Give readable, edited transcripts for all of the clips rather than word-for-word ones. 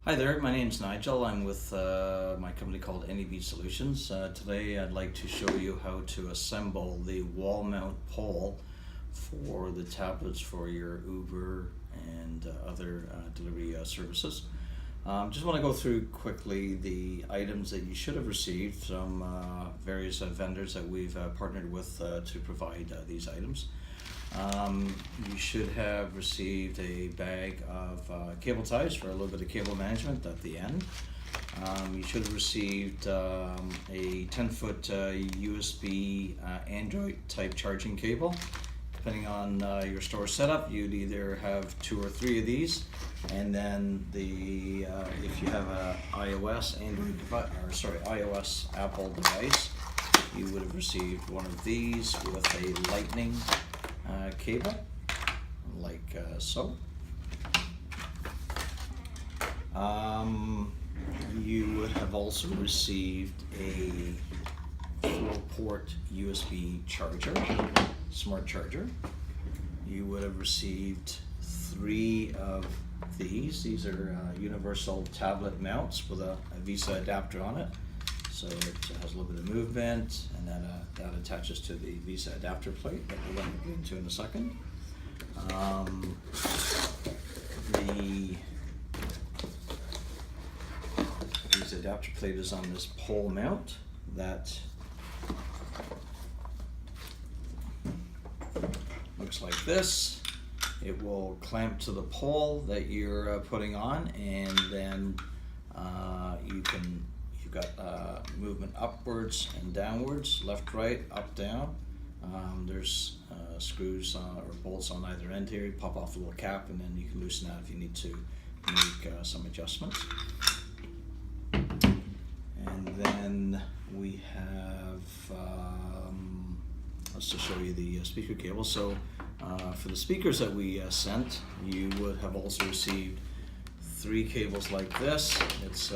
Hi there, my name's Nigel. I'm with my company called NEB Solutions. Today I'd like to show you how to assemble the wall mount pole for the tablets for your Uber and other delivery services. Just want to go through quickly the items that you should have received from various vendors that we've partnered with to provide these items. You should have received a bag of cable ties for a little bit of cable management at the end. You should have received a 10-foot USB Android type charging cable. Depending on your store setup, you'd either have 2 or 3 of these, and then if you have a iOS Apple device, you would have received one of these with a lightning cable, like so. You would have also received a 4-port USB charger, smart charger. You would have received 3 of these. These are universal tablet mounts with a VESA adapter on it. So it has a little bit of movement, and then that attaches to the VESA adapter plate that we're going to get into in a second. The VESA adapter plate is on this pole mount that looks like this. It will clamp to the pole that you're putting on, and then you've got movement upwards and downwards, left, right, up, down. There's screws or bolts on either end here. You pop off the little cap, and then you can loosen that if you need to make some adjustments. And then we have, let's just show you the speaker cable. So for the speakers that we sent, you would have also received 3 cables like this. It's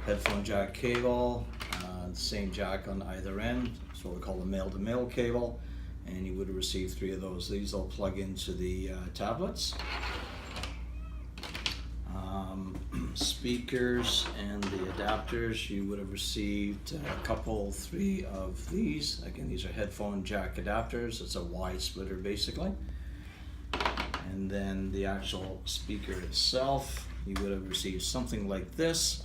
headphone jack cable, same jack on either end. It's what we call the male-to-male cable, and you would have received 3 of those. These all plug into the tablets. Speakers and the adapters, you would have received 3 of these. Again, these are headphone jack adapters. It's a Y splitter basically. And then the actual speaker itself, you would have received something like this.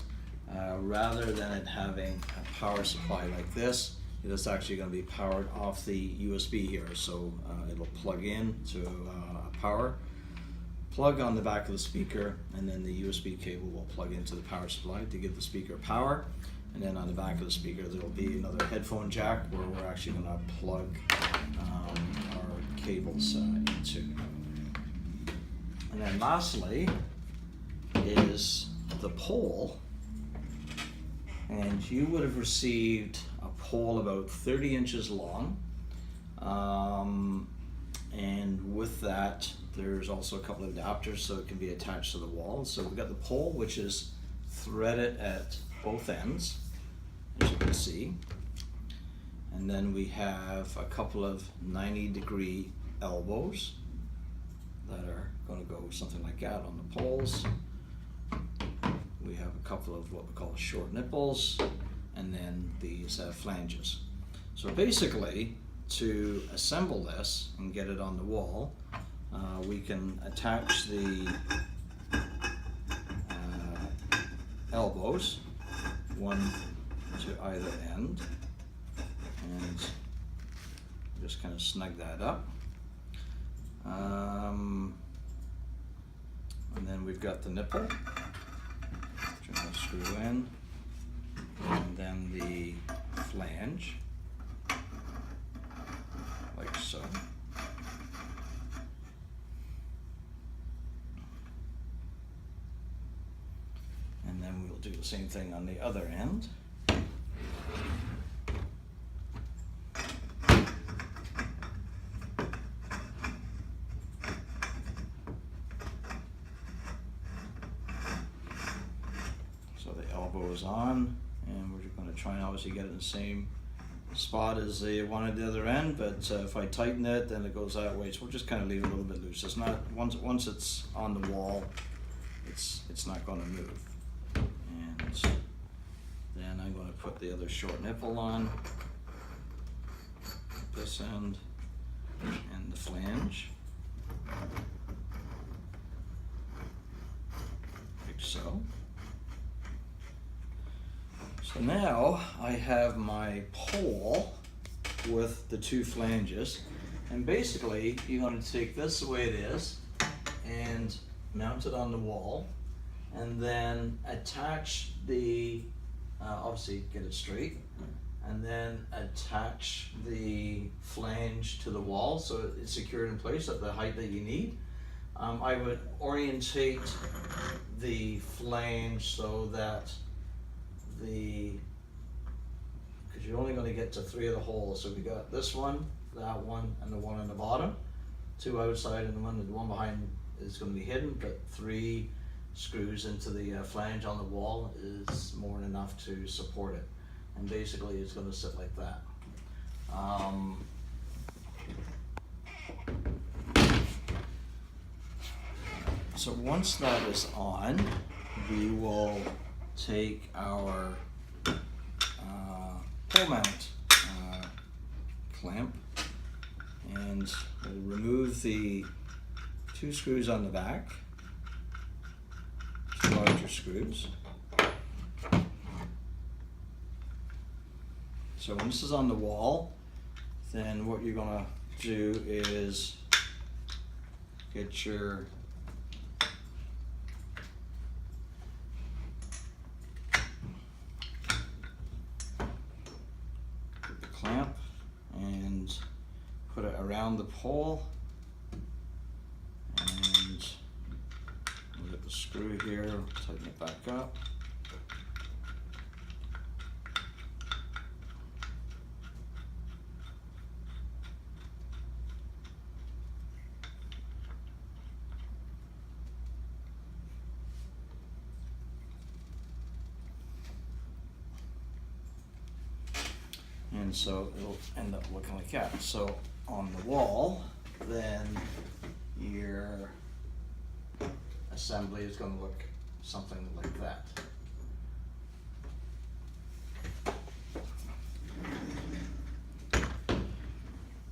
Rather than it having a power supply like this, it is actually going to be powered off the USB here. So it'll plug in to a power plug on the back of the speaker, and then the USB cable will plug into the power supply to give the speaker power. And then on the back of the speaker there will be another headphone jack where we're actually going to plug our cables into. And then lastly is the pole. And you would have received a pole about 30 inches long, and with that there's also a couple of adapters so it can be attached to the wall. So we've got the pole, which is threaded at both ends, as you can see, and then we have a couple of 90-degree elbows that are going to go something like that on the poles. We have a couple of what we call short nipples, and then these flanges. So basically, to assemble this and get it on the wall, we can attach the elbows, one to either end, and just kind of snug that up. And then we've got the nipple, which I'm going to screw in, and then the flange, like so. And then we'll do the same thing on the other end. So the elbow is on, and we're going to try and obviously get it in the same spot as the one at the other end, but if I tighten it, then it goes that way. So we'll just kind of leave it a little bit loose. It's not, once it's on the wall, it's not going to move. And then I'm going to put the other short nipple on this end and the flange, like so. So now I have my pole with the two flanges, and basically you're going to take this the way it is and mount it on the wall, and then attach the, obviously get it straight, and then attach the flange to the wall so it's secured in place at the height that you need. I would orientate the flange so that because you're only going to get to 3 of the holes. So we got this one, that one, and the one on the bottom, 2 outside, and the one behind is going to be hidden, but 3 screws into the flange on the wall is more than enough to support it. And basically it's going to sit like that. So once that is on, we will take our pole mount clamp, and we'll remove the 2 screws on the back, 2 larger screws. So when this is on the wall, then what you're gonna do is get your clamp and put it around the pole, and we'll get the screw here, tighten it back up. And so it'll end up looking like that. So on the wall, then your assembly is going to look something like that.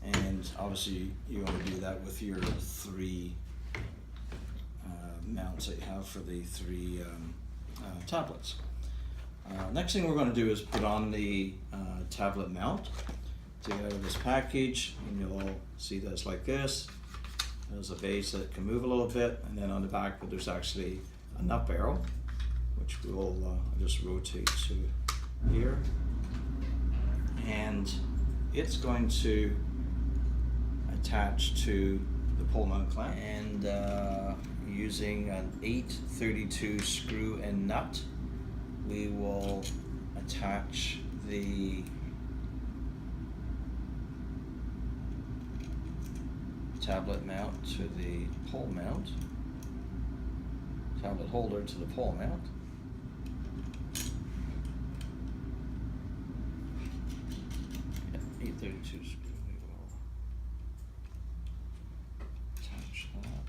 And obviously you want to do that with your 3 mounts that you have for the 3 tablets. Next thing we're going to do is put on the tablet mount. Take it out of this package, and you'll see that it's like this. There's a base that can move a little bit, and then on the back there's actually a nut barrel, which we'll just rotate to here. And it's going to attach to the pole mount clamp, and using an 832 screw and nut, we will attach the tablet mount to the pole mount, tablet holder to the pole mount. Yeah, 832 screw, we will attach that.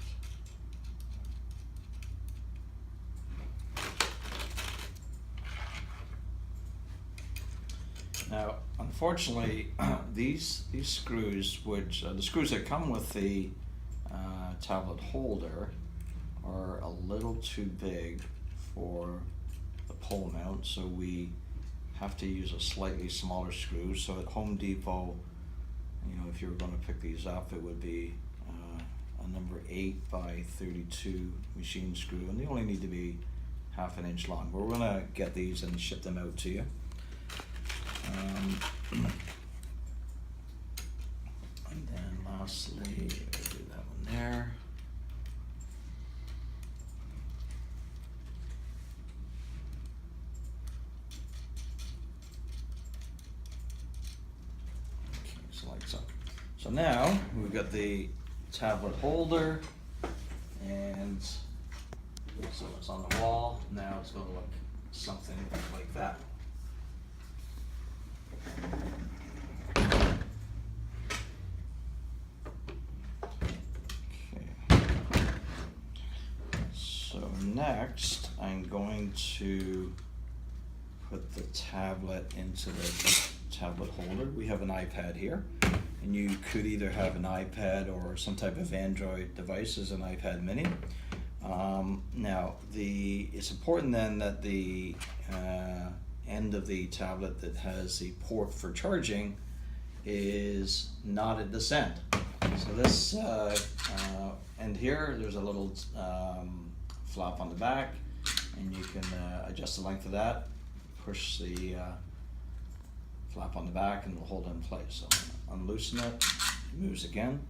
Now, unfortunately, these screws, which the screws that come with the tablet holder, are a little too big for the pole mount, so we have to use a slightly smaller screw. So at Home Depot, you know, if you were going to pick these up, it would be a number 8 by 32 machine screw, and they only need to be ½ an inch long. But we're going to get these and ship them out to you. And then lastly, I'll do that one there. Okay, so like so. So now we've got the tablet holder, and so it's on the wall. Now it's going to look something like that. Okay. So next, I'm going to put the tablet into the tablet holder. We have an iPad here, and you could either have an iPad or some type of Android device as an iPad mini. Now, it's important then that the end of the tablet that has the port for charging is not at this end. So this end here, there's a little flap on the back, and you can adjust the length of that, push the flap on the back, and it'll hold it in place. So unloosen it, it moves again,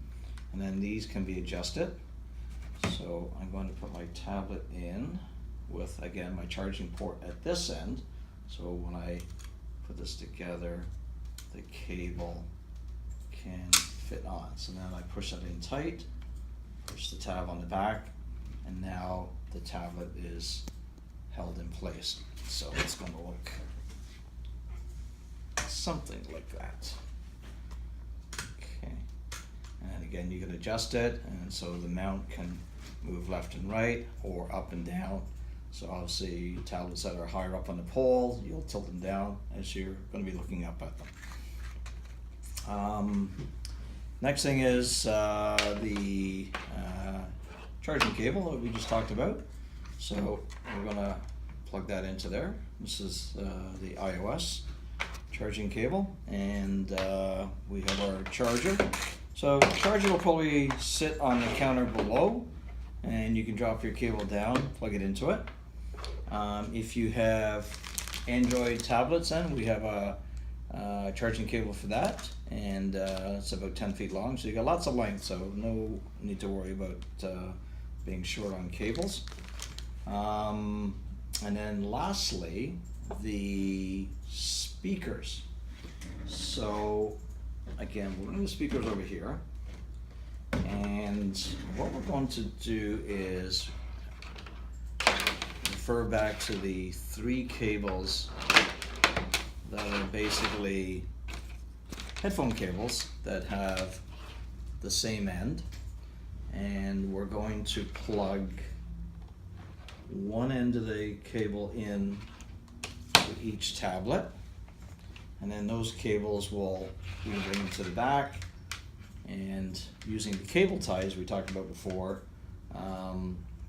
and then these can be adjusted. So I'm going to put my tablet in with, again, my charging port at this end. So when I put this together, the cable can fit on. So then I push that in tight, push the tab on the back, and now the tablet is held in place. So it's going to look something like that. Okay, and again, you can adjust it, and so the mount can move left and right or up and down. So obviously tablets that are higher up on the pole, you'll tilt them down as you're going to be looking up at them. Next thing is the charging cable that we just talked about. So we're going to plug that into there. This is the iOS charging cable, and we have our charger. So the charger will probably sit on the counter below, and you can drop your cable down, plug it into it. If you have Android tablets, then we have a charging cable for that, and it's about 10 feet long, so you got lots of length, so no need to worry about being short on cables. And then lastly, the speakers. So again, we're going to the speakers over here, and what we're going to do is refer back to the 3 cables that are basically headphone cables that have the same end, and we're going to plug one end of the cable in to each tablet, and then those cables will be bring to the back, and using the cable ties we talked about before,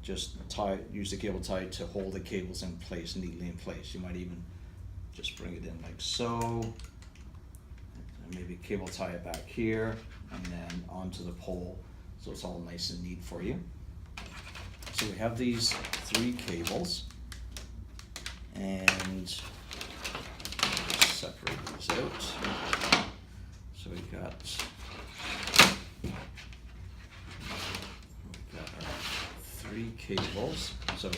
just use the cable tie to hold the cables in place, neatly in place. You might even just bring it in like so, and maybe cable tie it back here, and then onto the pole, so it's all nice and neat for you. So we have these 3 cables, and separate these out. So we've got our 3 cables. So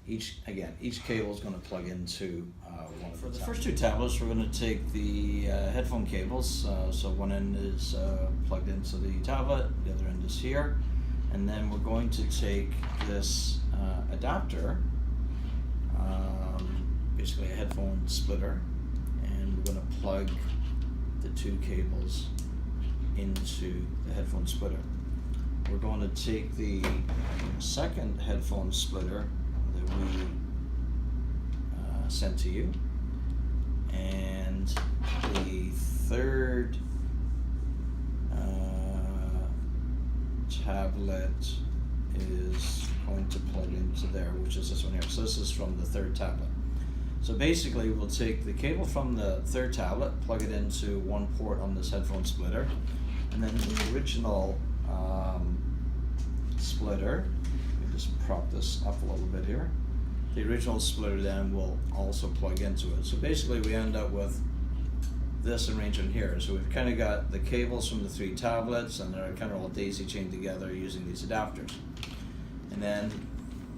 each cable is going to plug into one of the tablets. For the first 2 tablets, we're going to take the headphone cables. So one end is plugged into the tablet, the other end is here. And then we're going to take this adapter, basically a headphone splitter, and we're going to plug the 2 cables into the headphone splitter. We're going to take the second headphone splitter that we sent to you, and the third tablet is going to plug into there, which is this one here. So this is from the 3rd tablet. So basically we'll take the cable from the 3rd tablet, plug it into one port on this headphone splitter, and then the original splitter, let me just prop this up a little bit here. The original splitter then will also plug into it. So basically we end up with this arrangement here. So we've kind of got the cables from the 3 tablets, and they're kind of all daisy chained together using these adapters. And then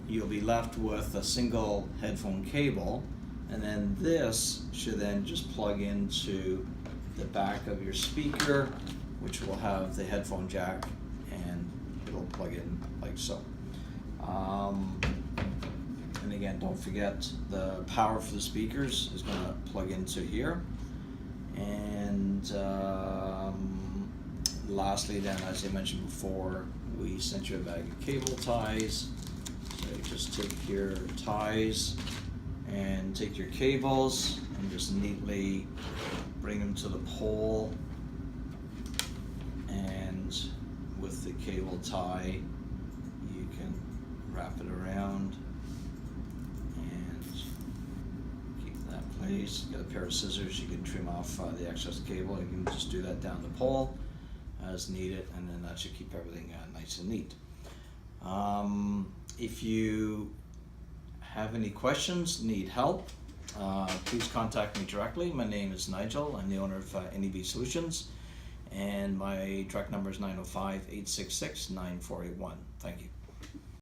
you'll be left with a single headphone cable, and then this should then just plug into the back of your speaker, which will have the headphone jack, and it'll plug in like so. And again, don't forget the power for the speakers is going to plug into here. And lastly then, as I mentioned before, we sent you a bag of cable ties. So you just take your ties and take your cables and just neatly bring them to the pole, and with the cable tie you can wrap it around and keep that place. Got a pair of scissors, you can trim off the excess cable. You can just do that down the pole as needed, and then that should keep everything nice and neat. If you have any questions, need help, please contact me directly. My name is Nigel. I'm the owner of NEB Solutions, and my direct number is 905-866-9481. Thank you.